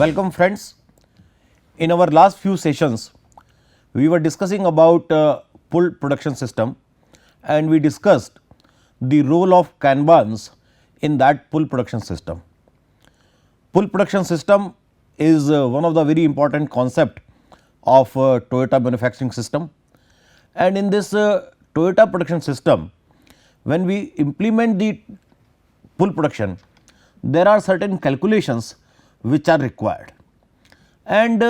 Welcome friends. In our last few sessions, we were discussing about pull production system and we discussed the role of Kanbans in that pull production system. Pull production system is one of the very important concept of Toyota manufacturing system, and in this Toyota production system, when we implement the pull production, there are certain calculations which are required, and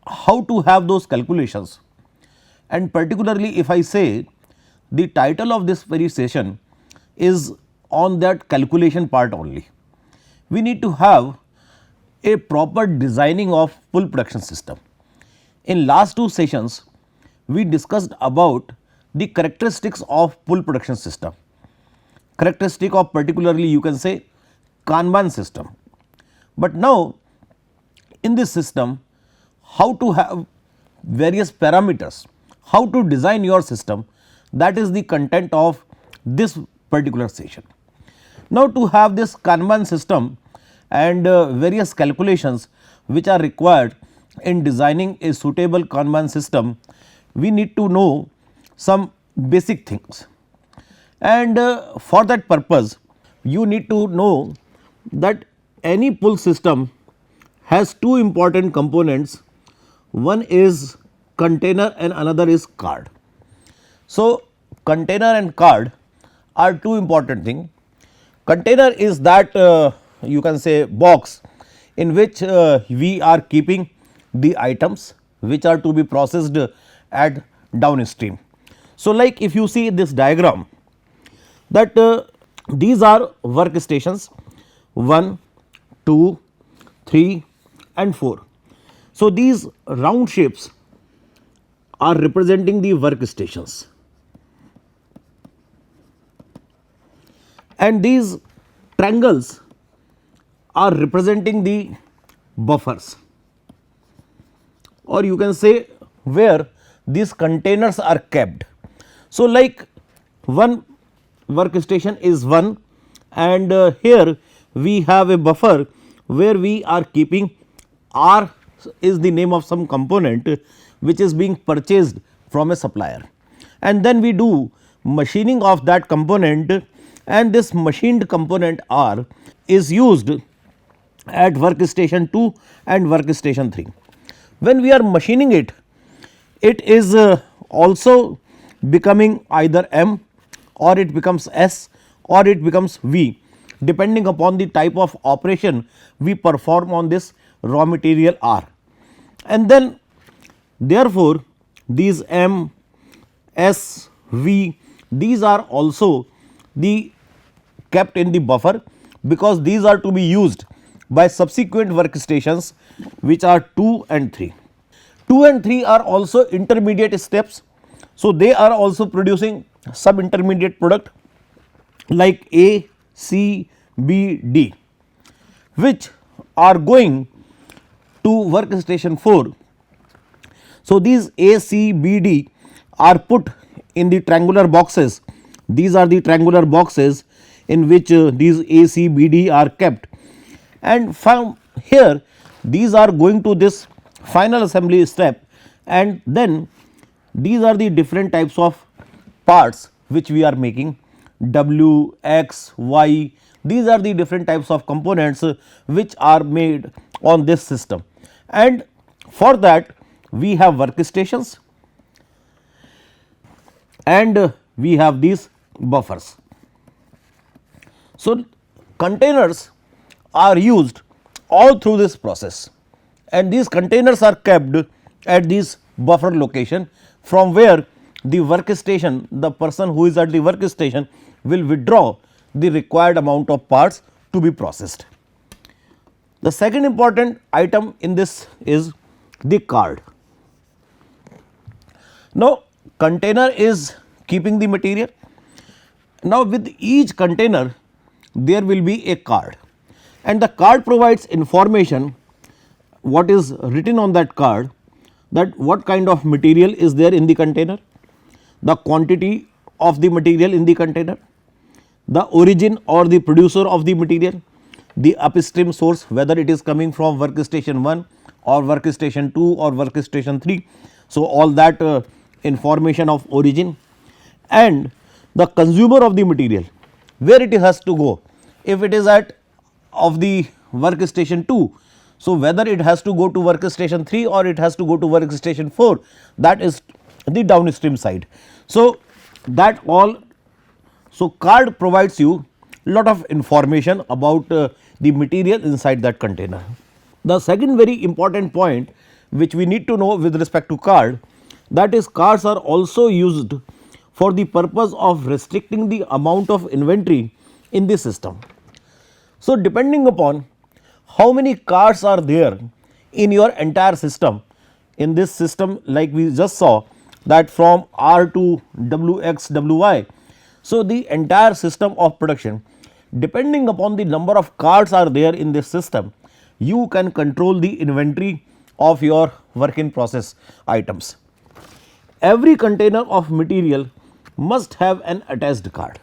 how to have those calculations, and particularly if I say the title of this very session is on that calculation part only. We need to have a proper designing of pull production system. In last two sessions, we discussed about the characteristics of pull production system, characteristic of particularly you can say Kanban system. But now in this system, how to have various parameters, how to design your system, that is the content of this particular session. Now to have this Kanban system and various calculations which are required in designing a suitable Kanban system, we need to know some basic things, and for that purpose you need to know that any pull system has two important components, one is container and another is card. So, container and card are two important things. Container is that you can say box in which we are keeping the items which are to be processed at downstream. So, like if you see this diagram that these are workstations 1, 2, 3 and 4. So, these round shapes are representing the workstations, and these triangles are representing the buffers, or you can say where these containers are kept. So, like one workstation is 1, and here we have a buffer where we are keeping R is the name of some component which is being purchased from a supplier, and then we do machining of that component, and this machined component R is used at workstation 2 and workstation 3. When we are machining it, it is also becoming either M or it becomes S or it becomes V, depending upon the type of operation we perform on this raw material R. And then therefore, these M, S, V, these are also the kept in the buffer, because these are to be used by subsequent workstations which are 2 and 3. 2 and 3 are also intermediate steps. So, they are also producing sub intermediate product like A, C, B, D, which are going to workstation 4. So, these A, C, B, D are put in the triangular boxes. These are the triangular boxes in which these A, C, B, D are kept, and from here these are going to this final assembly step, and then these are the different types of parts which we are making, W, X, Y, these are the different types of components which are made on this system, and for that we have workstations and we have these buffers. So, containers are used all through this process, and these containers are kept at this buffer location, from where the workstation, the person who is at the workstation will withdraw the required amount of parts to be processed. The second important item in this is the card. Now, container is keeping the material. Now, with each container there will be a card, and the card provides information what is written on that card, that what kind of material is there in the container, the quantity of the material in the container, the origin or the producer of the material, the upstream source, whether it is coming from workstation 1 or workstation 2 or workstation 3. So, all that information of origin, and the consumer of the material, where it has to go. If it is at of the workstation 2, so whether it has to go to workstation 3 or it has to go to workstation 4, that is the downstream side. So, that all, so card provides you lot of information about the material inside that container. The second very important point which we need to know with respect to card, that is cards are also used for the purpose of restricting the amount of inventory in the system. So, depending upon how many cards are there in your entire system, in this system like we just saw that from R to Wx Wy. So, the entire system of production, depending upon the number of cards are there in this system, you can control the inventory of your work in process items. Every container of material must have an attached card.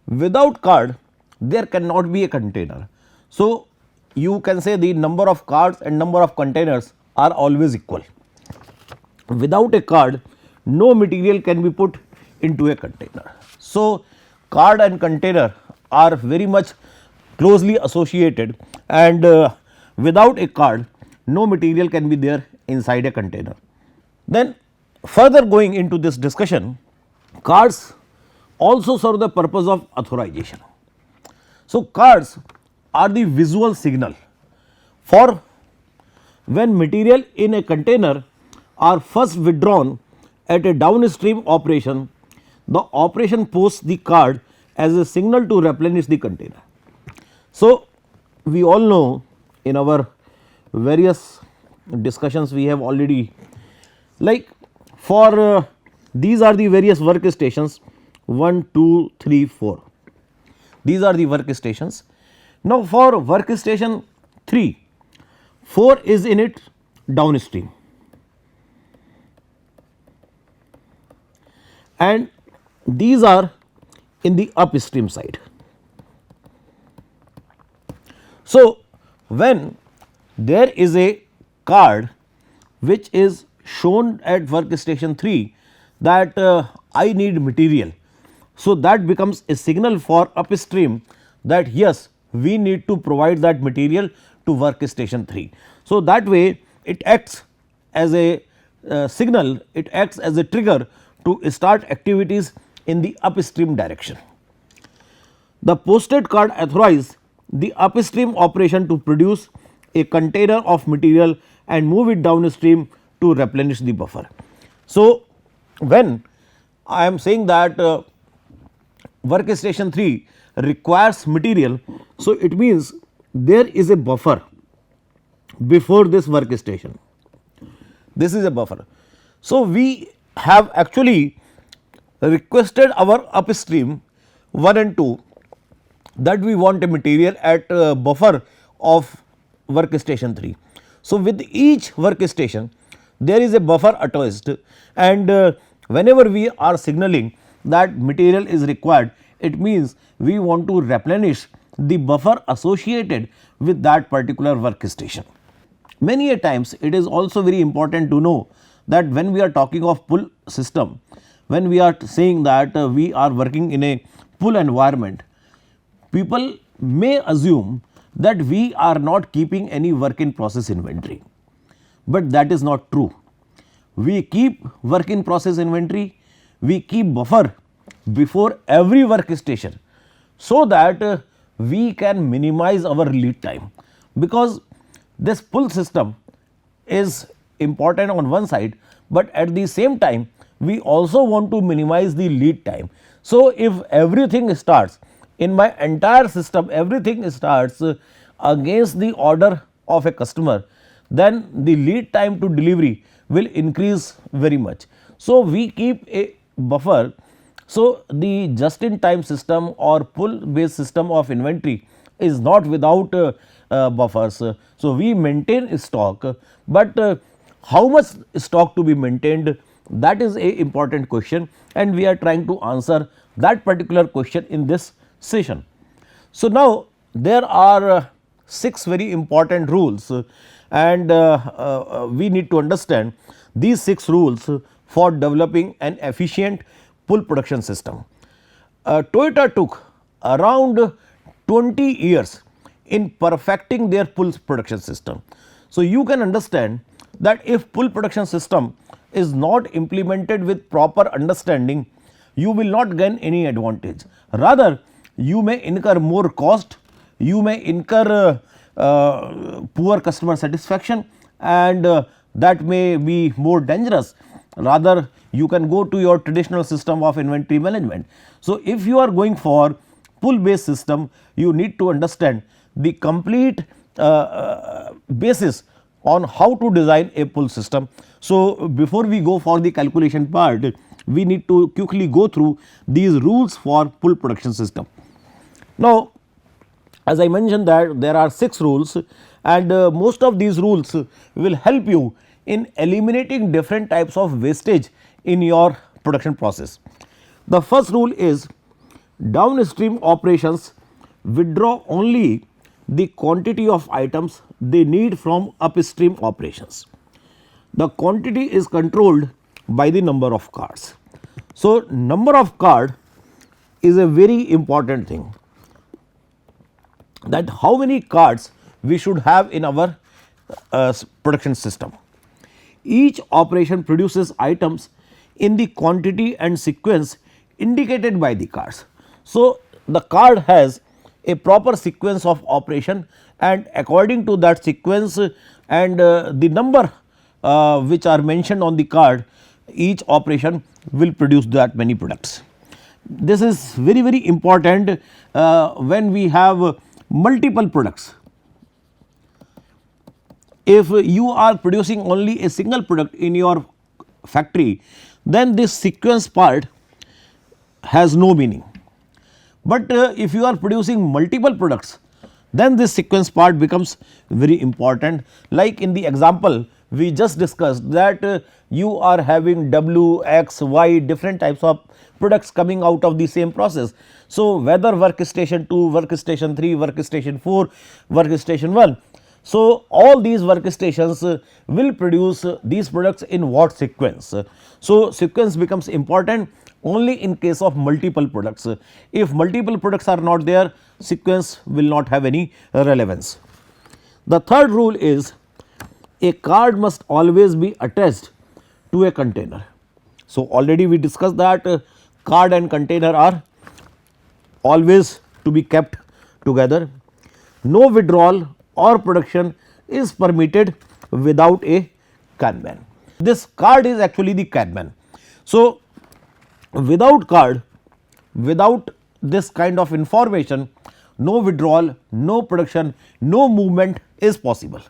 Without card, there cannot be a container. So, you can say the number of cards and number of containers are always equal. Without a card, no material can be put into a container. So, card and container are very much closely associated, and without a card, no material can be there inside a container. Then further going into this discussion, cards also serve the purpose of authorization. So, cards are the visual signal for when material in a container are first withdrawn at a downstream operation, the operation posts the card as a signal to replenish the container. So, we all know in our various discussions we have already, like for these are the various workstations 1, 2, 3, 4. These are the workstations. Now, for workstation 3, 4 is in it downstream, and these are in the upstream side. So, when there is a card which is shown at workstation 3 that I need material, so that becomes a signal for upstream that yes, we need to provide that material to workstation 3. So, that way it acts as a signal, it acts as a trigger to start activities in the upstream direction. The posted card authorizes the upstream operation to produce a container of material and move it downstream to replenish the buffer. So, when I am saying that workstation 3 requires material, so it means there is a buffer before this workstation. This is a buffer. So, we have actually requested our upstream 1 and 2 that we want a material at buffer of workstation 3. So, with each workstation there is a buffer attached, and whenever we are signaling that material is required, it means we want to replenish the buffer associated with that particular workstation. Many a times it is also very important to know that when we are talking of pull system, when we are saying that we are working in a pull environment, people may assume that we are not keeping any work in process inventory, but that is not true. We keep work in process inventory, we keep buffer before every workstation, so that we can minimize our lead time, because this pull system is important on one side, but at the same time we also want to minimize the lead time. So, if everything starts in my entire system, everything starts against the order of a customer, then the lead time to delivery will increase very much. So, we keep a buffer. So, the just in time system or pull based system of inventory is not without buffers. So, we maintain stock, but how much stock to be maintained, that is a important question, and we are trying to answer that particular question in this session. So, now there are 6 very important rules, and we need to understand these 6 rules for developing an efficient pull production system. Toyota took around 20 years in perfecting their pull production system. So, you can understand that if pull production system is not implemented with proper understanding, you will not gain any advantage. Rather, you may incur more cost, you may incur poor customer satisfaction, and that may be more dangerous. Rather, you can go to your traditional system of inventory management. So, if you are going for pull based system, you need to understand the complete basis on how to design a pull system. So, before we go for the calculation part, we need to quickly go through these rules for pull production system. Now, as I mentioned that there are 6 rules, and most of these rules will help you in eliminating different types of wastage in your production process. The first rule is downstream operations withdraw only the quantity of items they need from upstream operations. The quantity is controlled by the number of cards. So, number of card is a very important thing, that how many cards we should have in our production system. Each operation produces items in the quantity and sequence indicated by the cards. So, the card has a proper sequence of operation, and according to that sequence and the number which are mentioned on the card, each operation will produce that many products. This is very important when we have multiple products. If you are producing only a single product in your factory, then this sequence part has no meaning. But if you are producing multiple products, then this sequence part becomes very important. Like in the example we just discussed, that you are having W, X, Y different types of products coming out of the same process. So, whether workstation 2, workstation 3, workstation 4, workstation 1. So, all these workstations will produce these products in what sequence. So, sequence becomes important only in case of multiple products. If multiple products are not there, sequence will not have any relevance. The third rule is a card must always be attached to a container. So, already we discussed that card and container are always to be kept together. No withdrawal or production is permitted without a Kanban. This card is actually the Kanban. So, without card, without this kind of information, no withdrawal, no production, no movement is possible.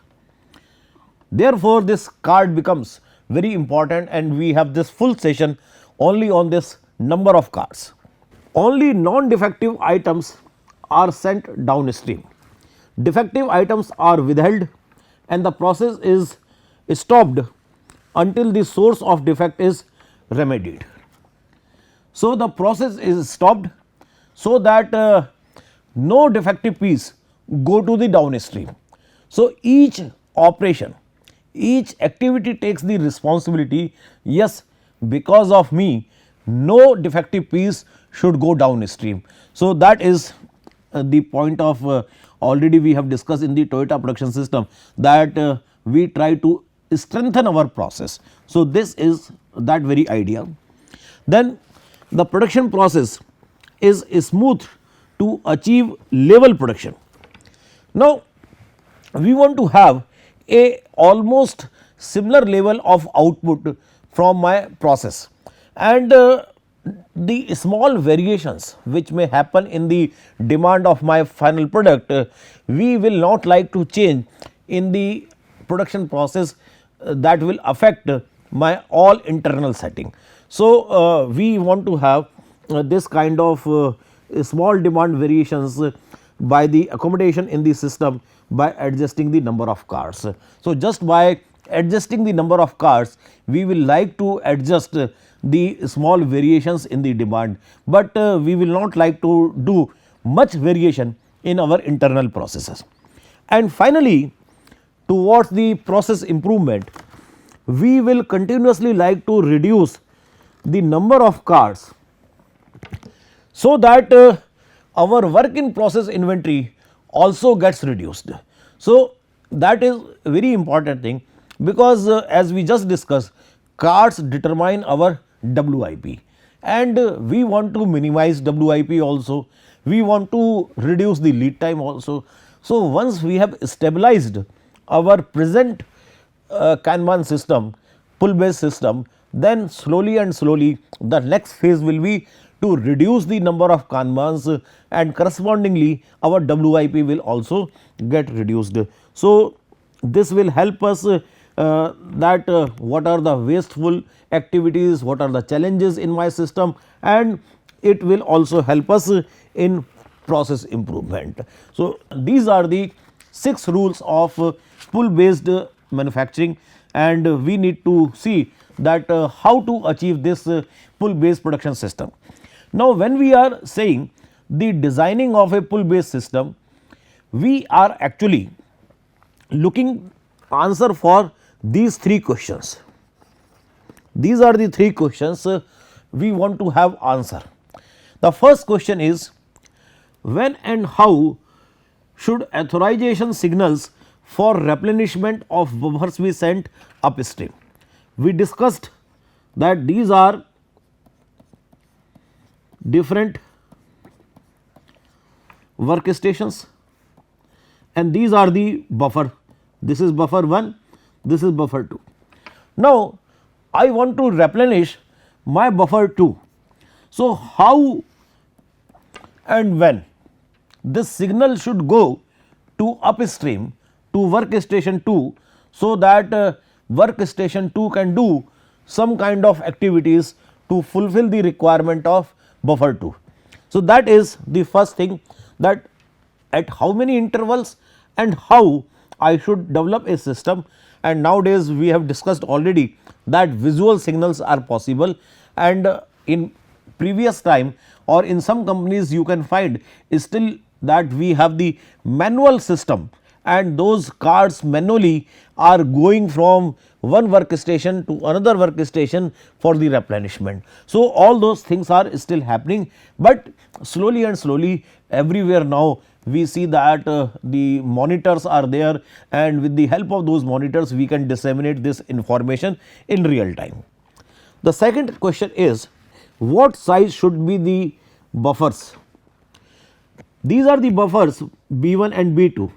Therefore, this card becomes very important, and we have this full session only on this number of cards. Only non-defective items are sent downstream. Defective items are withheld and the process is stopped until the source of defect is remedied. So, the process is stopped so that no defective piece go to the downstream. So, each operation, each activity takes the responsibility, yes, because of me no defective piece should go downstream. So, that is the point of already we have discussed in the Toyota production system, that we try to strengthen our process. So, this is that very idea. Then the production process is smooth to achieve level production. Now, we want to have a almost similar level of output from my process, and the small variations which may happen in the demand of my final product, we will not like to change in the production process that will affect my all internal setting. So, we want to have this kind of small demand variations by the accommodation in the system by adjusting the number of cars. So, just by adjusting the number of cars, we will like to adjust the small variations in the demand, but we will not like to do much variation in our internal processes. And finally, towards the process improvement, we will continuously like to reduce the number of cards so that our work in process inventory also gets reduced. So, that is very important thing, because as we just discussed, cards determine our WIP, and we want to minimize WIP also, we want to reduce the lead time also. So, once we have stabilized our present Kanban system, pull based system, then slowly and slowly the next phase will be to reduce the number of Kanbans, and correspondingly our WIP will also get reduced. So, this will help us that what are the wasteful activities, what are the challenges in my system, and it will also help us in process improvement. So, these are the 6 rules of pull based manufacturing, and we need to see that how to achieve this pull based production system. Now, when we are saying the designing of a pull based system, we are actually looking answer for these 3 questions. These are the 3 questions we want to have answer. The first question is, when and how should authorization signals for replenishment of buffers be sent upstream? We discussed that these are different workstations and these are the buffer. This is buffer 1, this is buffer 2. Now, I want to replenish my buffer 2. So, how and when this signal should go to upstream to workstation 2, so that workstation 2 can do some kind of activities to fulfill the requirement of buffer 2. So, that is the first thing, that at how many intervals and how I should develop a system. And nowadays we have discussed already that visual signals are possible, and in previous time or in some companies you can find still that we have the manual system, and those cards manually are going from one workstation to another workstation for the replenishment. So, all those things are still happening, but slowly and slowly everywhere now we see that the monitors are there, and with the help of those monitors we can disseminate this information in real time. The second question is, what size should be the buffers? These are the buffers B1 and B2.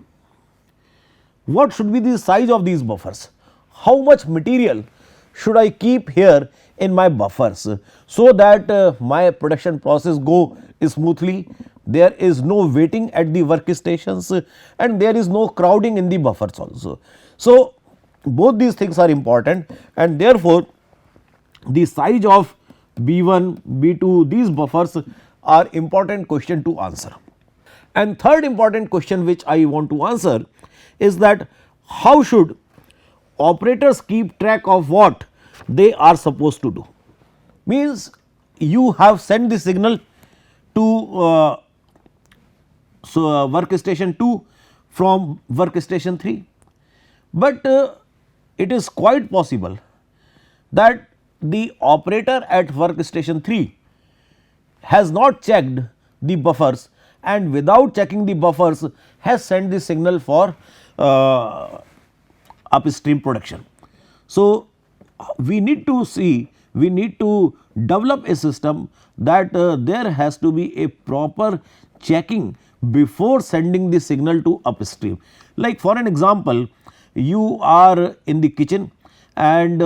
What should be the size of these buffers? How much material should I keep here in my buffers, so that my production process go smoothly, there is no waiting at the workstations, and there is no crowding in the buffers also. So, both these things are important, and therefore, the size of B1, B2, these buffers are important question to answer. And third important question which I want to answer is that how should operators keep track of what they are supposed to do? Means you have sent the signal to workstation 2 from workstation 3, but it is quite possible that the operator at workstation 3 has not checked the buffers, and without checking the buffers has sent the signal for upstream production. So, we need to see, we need to develop a system that there has to be a proper checking before sending the signal to upstream. Like for an example, you are in the kitchen, and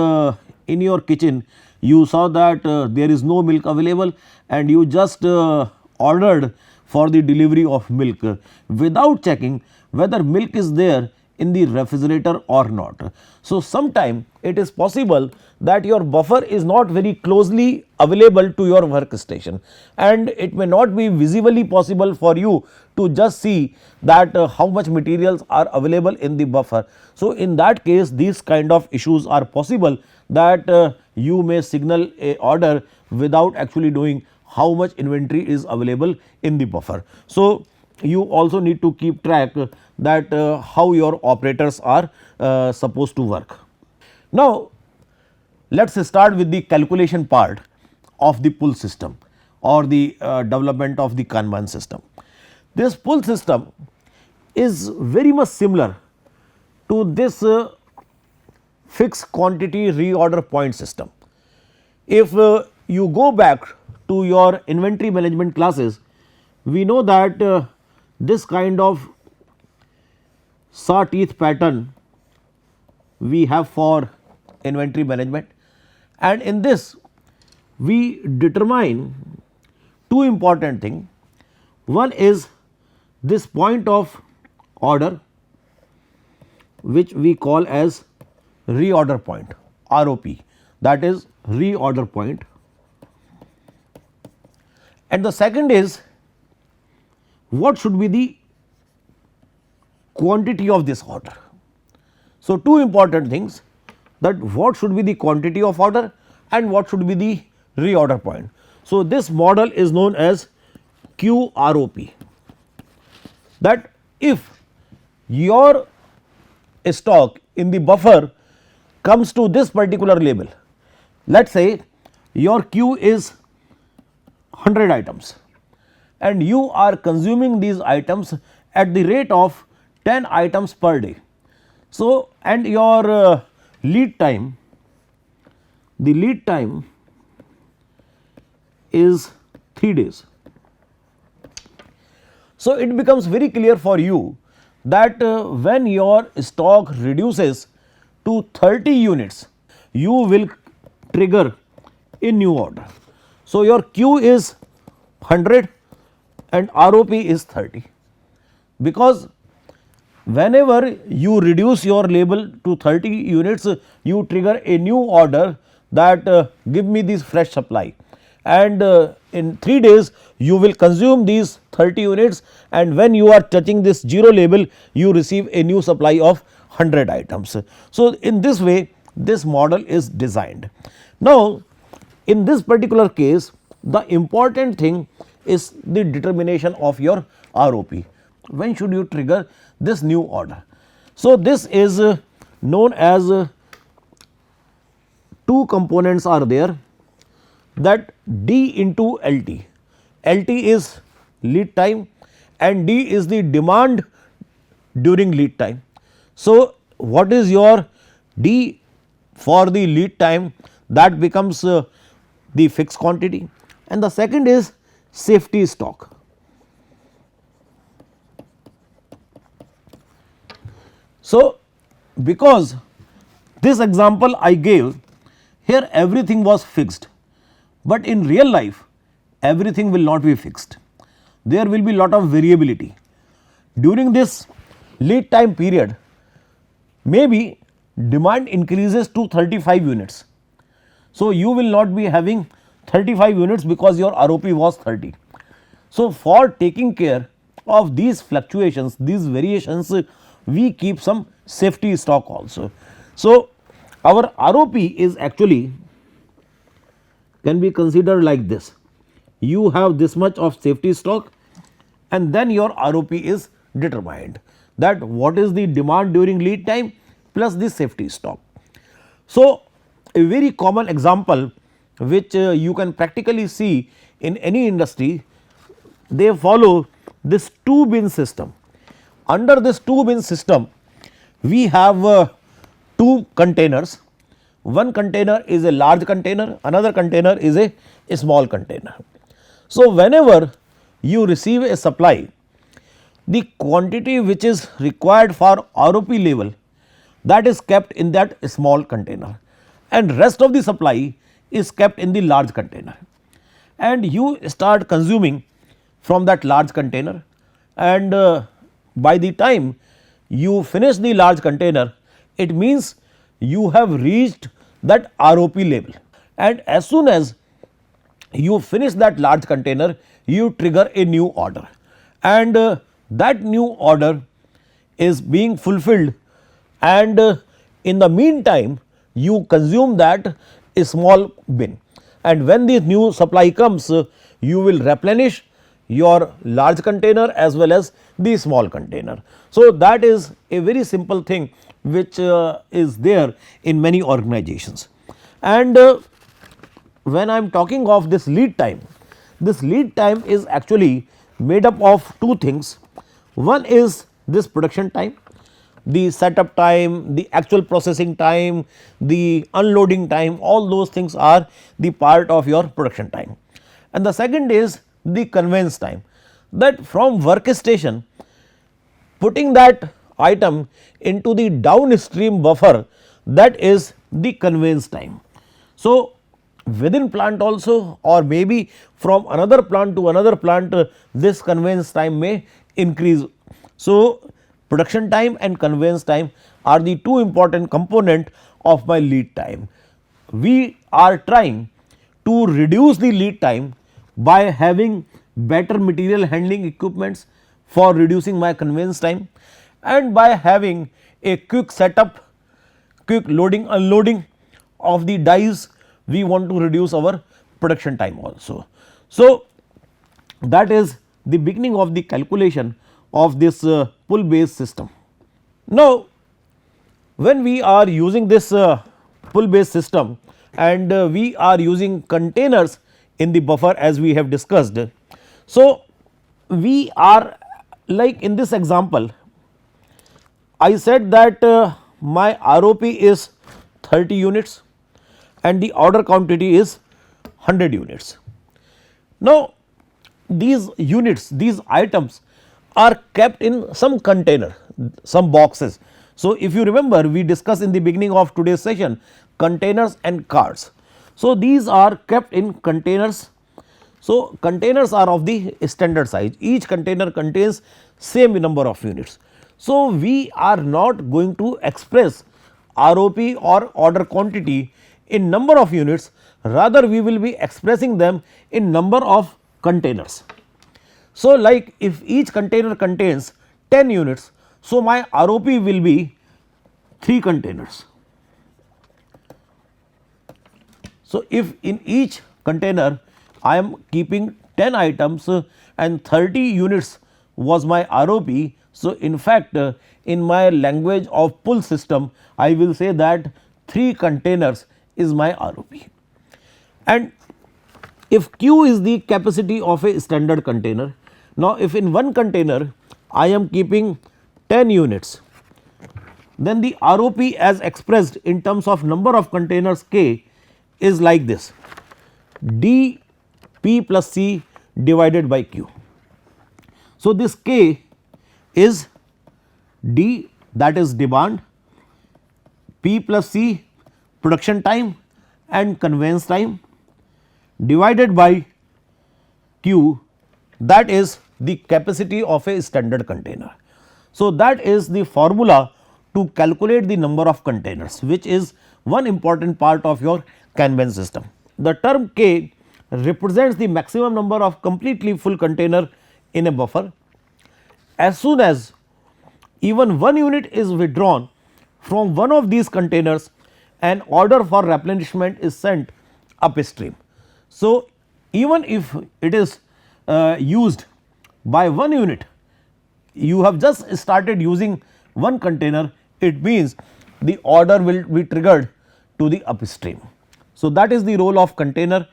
in your kitchen you saw that there is no milk available, and you just ordered for the delivery of milk without checking whether milk is there in the refrigerator or not. So, sometime it is possible that your buffer is not very closely available to your workstation, and it may not be visibly possible for you to just see that how much materials are available in the buffer. So, in that case these kind of issues are possible, that you may signal a order without actually knowing how much inventory is available in the buffer. So, you also need to keep track that how your operators are supposed to work. Now, let us start with the calculation part of the pull system or the development of the Kanban system. This pull system is very much similar to this fixed quantity reorder point system. If you go back to your inventory management classes, we know that this kind of saw teeth pattern we have for inventory management, and in this we determine two important things. One is this point of order, which we call as reorder point, ROP, that is reorder point, and the second is what should be the quantity of this order. So, two important things, that what should be the quantity of order and what should be the reorder point. So, this model is known as QROP, that if your stock in the buffer comes to this particular label, let us say your Q is 100 items and you are consuming these items at the rate of 10 items per day. So, and your lead time, the lead time is 3 days. So, it becomes very clear for you that when your stock reduces to 30 units, you will trigger a new order. So, your Q is 100 and ROP is 30, because whenever you reduce your label to 30 units, you trigger a new order that give me this fresh supply, and in 3 days you will consume these 30 units, and when you are touching this 0 label you receive a new supply of 100 items. So, in this way this model is designed. Now, in this particular case the important thing is the determination of your ROP. When should you trigger this new order? So, this is known as two components are there, that D into LT. LT is lead time and D is the demand during lead time. So, what is your D for the lead time? That becomes the fixed quantity, and the second is safety stock. So, because this example I gave here, everything was fixed, but in real life everything will not be fixed. There will be lot of variability. During this lead time period, maybe demand increases to 35 units. So, you will not be having 35 units because your ROP was 30. So, for taking care of these fluctuations, these variations, we keep some safety stock also. So, our ROP is actually can be considered like this. You have this much of safety stock and then your ROP is determined, that what is the demand during lead time plus the safety stock. So, a very common example which you can practically see in any industry, they follow this 2 bin system. Under this 2 bin system, we have 2 containers. One container is a large container, another container is a small container. So, whenever you receive a supply, the quantity which is required for ROP level, that is kept in that small container, and rest of the supply is kept in the large container, and you start consuming from that large container, and by the time you finish the large container, it means you have reached that ROP level, and as soon as you finish that large container, you trigger a new order, and that new order is being fulfilled, and in the meantime you consume that small bin, and when the new supply comes, you will replenish your large container as well as the small container. So, that is a very simple thing which is there in many organizations. And when I am talking of this lead time is actually made up of two things. One is this production time, the setup time, the actual processing time, the unloading time, all those things are the part of your production time. And the second is the conveyance time, that from workstation putting that item into the downstream buffer, that is the conveyance time. So, within plant also or maybe from another plant to another plant, this conveyance time may increase. So, production time and conveyance time are the two important component of my lead time. We are trying to reduce the lead time by having better material handling equipments for reducing my conveyance time, and by having a quick setup, quick loading unloading of the dies, we want to reduce our production time also. So, that is the beginning of the calculation of this pull based system. Now, when we are using this pull based system and we are using containers in the buffer as we have discussed. So, we are like in this example, I said that my ROP is 30 units and the order quantity is 100 units. Now, these units, these items are kept in some container, some boxes. So, if you remember, we discussed in the beginning of today's session containers and carts. So, these are kept in containers. So, containers are of the standard size, each container contains same number of units. So, we are not going to express ROP or order quantity in number of units, rather we will be expressing them in number of containers. So, like if each container contains 10 units, so my ROP will be 3 containers. So, if in each container I am keeping 10 items and 30 units was my ROP. So, in fact, in my language of pull system I will say that 3 containers is my ROP. And if Q is the capacity of a standard container, now if in one container I am keeping 10 units, then the ROP as expressed in terms of number of containers K is like this, D P plus C divided by Q. So, this K is D, that is demand, P plus C production time and conveyance time, divided by Q, that is the capacity of a standard container. So, that is the formula to calculate the number of containers, which is one important part of your Kanban system. The term K represents the maximum number of completely full container in a buffer. As soon as even one unit is withdrawn from one of these containers, an order for replenishment is sent upstream. So, even if it is used by one unit, you have just started using one container, it means the order will be triggered to the upstream. So, that is the role of container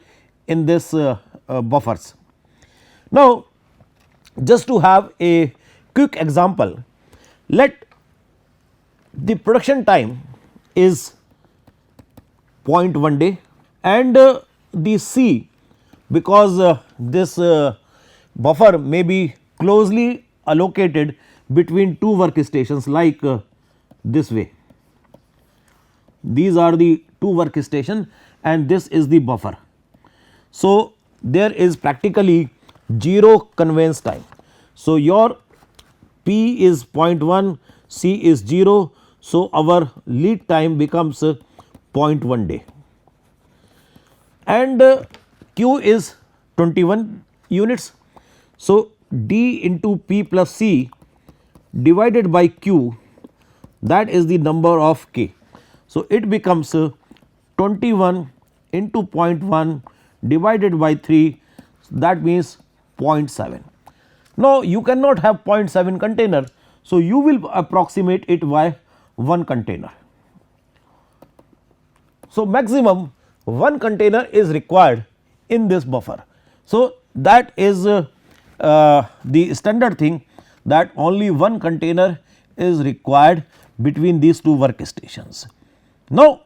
in this buffers. Now, just to have a quick example, let the production time is 0.1 day and the C, because this buffer may be closely allocated between two workstations like this way. These are the two workstation and this is the buffer. So, there is practically 0 conveyance time. So, your P is 0.1, C is 0. So, our lead time becomes 0.1 day and Q is 21 units. So, D into P plus C divided by Q, that is the number of K. So, it becomes 21 into 0.1 divided by 3, that means 0.7. Now, you cannot have 0.7 container. So, you will approximate it by 1 container. So, maximum 1 container is required in this buffer. So, that is the standard thing, that only 1 container is required between these two workstations. Now,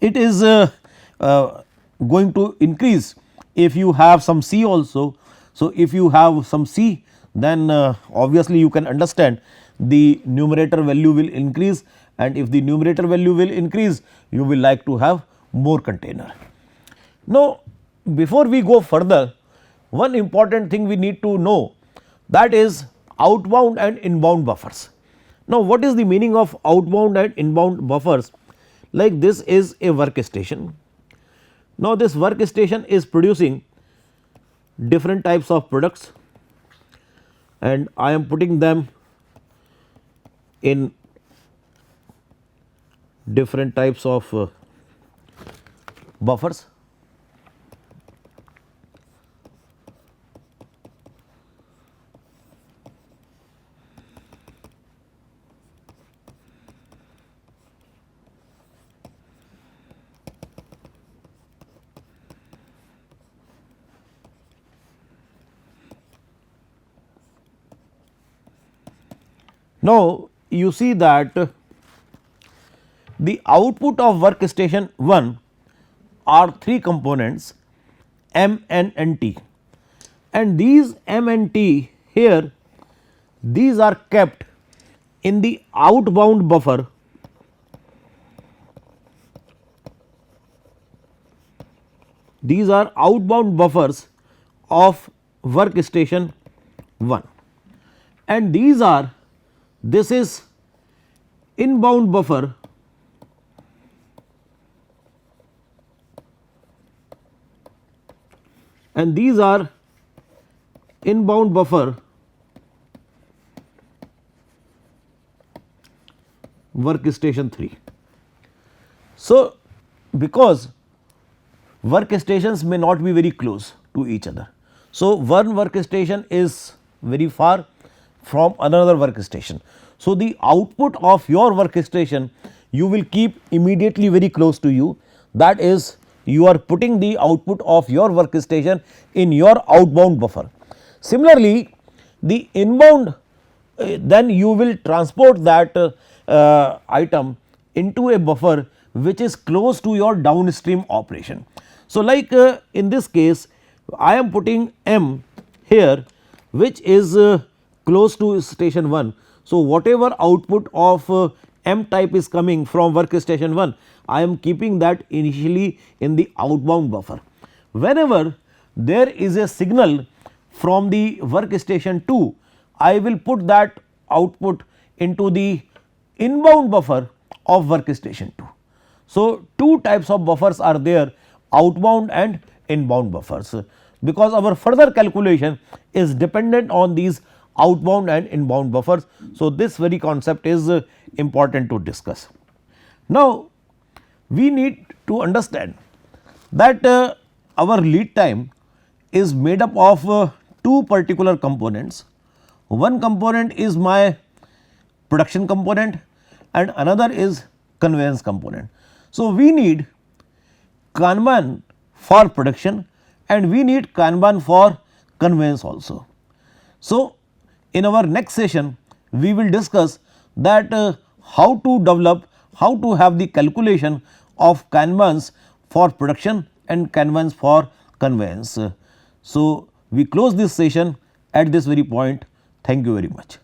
it is going to increase if you have some C also. So, if you have some C, then obviously you can understand the numerator value will increase, and if the numerator value will increase, you will like to have more container. Now, before we go further, one important thing we need to know, that is outbound and inbound buffers. Now, what is the meaning of outbound and inbound buffers? Like this is a workstation. Now, this workstation is producing different types of products, and I am putting them in different types of buffers. Now, you see that the output of workstation 1 are 3 components M, N and T, and these M and T here, these are kept in the outbound buffer these are outbound buffers of workstation 1, and these are, this is inbound buffer and these are inbound buffer workstation 3. So, because workstations may not be very close to each other. So, one workstation is very far from another workstation. So, the output of your workstation you will keep immediately very close to you, that is, you are putting the output of your workstation in your outbound buffer. Similarly, the inbound then you will transport that item into a buffer which is close to your downstream operation. So, like in this case I am putting M here which is close to station 1. So, whatever output of M type is coming from workstation 1, I am keeping that initially in the outbound buffer. Whenever there is a signal from the workstation 2, I will put that output into the inbound buffer of workstation 2. So, two types of buffers are there, outbound and inbound buffers, because our further calculation is dependent on these outbound and inbound buffers. So, this very concept is important to discuss. Now, we need to understand that our lead time is made up of two particular components. One component is my production component and another is conveyance component. So, we need Kanban for production and we need Kanban for conveyance also. So, in our next session we will discuss that how to develop, how to have the calculation of Kanbans for production and Kanbans for conveyance. So, we close this session at this very point. Thank you very much.